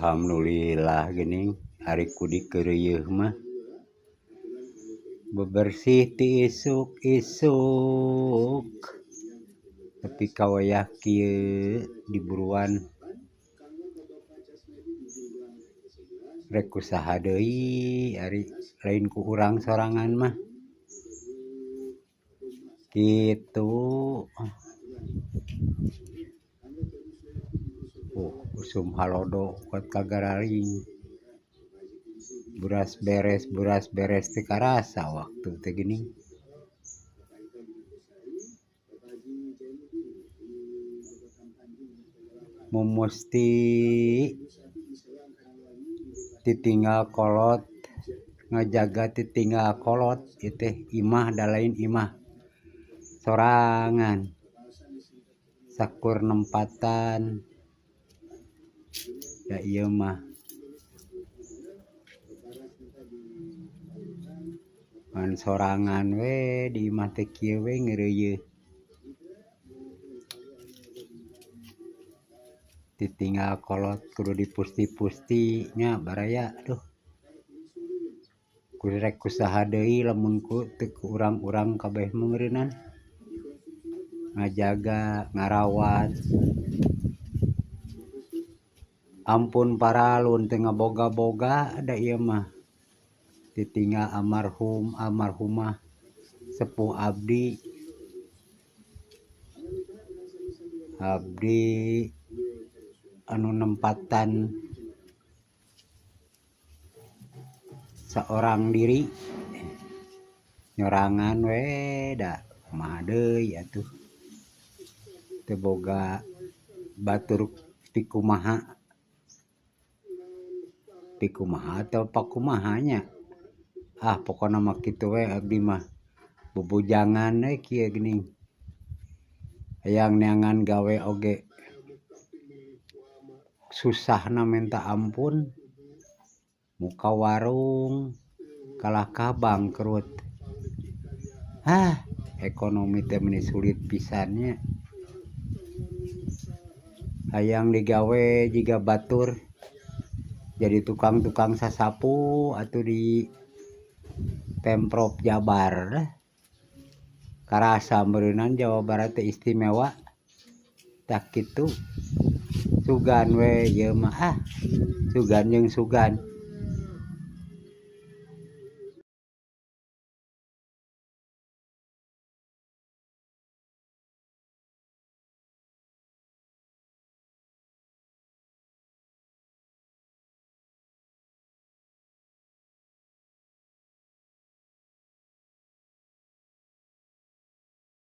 Alhamdulillah geuning ari kudik keureueuh mah bebersih ti isuk-isuk tapi kawayah kieu di buruan rek kusaha deui ari lain ku urang sorangan mah kitu. Usum halodo kuat kagararing beras beres teh karasa waktu teh geuning. Musti titinggal kolot ngajaga titinggal kolot itu imah da lain imah sorangan sakur nempatan ya ieu mah ngan sorangan we di imah teh kieu we ngeureuyeuh ditinggal kolot kudu dipusti-pusti nya baraya aduh kudu rek kusaha deui lamun ku teu ku urang-urang kabeh meureunan ngajaga ngarawat. Ampun paralun teu ngaboga-boga da ieu mah ditinggal almarhumah sepuh abdi anu nempatan seorang diri nyorangan we da kumaha deui atuh teu boga batur pikumaha atau pakumaha nya pokona mah kitu we abdi mah bubujangan we kieu geuning hayang neangan gawe oge susahna minta ampun muka warung kalahkah bangkrut ekonomi teh meni sulit pisan nya hayang digawe jiga batur jadi tukang-tukang sasapu atuh di Pemprov Jabar karasa meureunan Jawa Barat teh istimewa tak kitu sugan we ieu mah sugan jeung sugan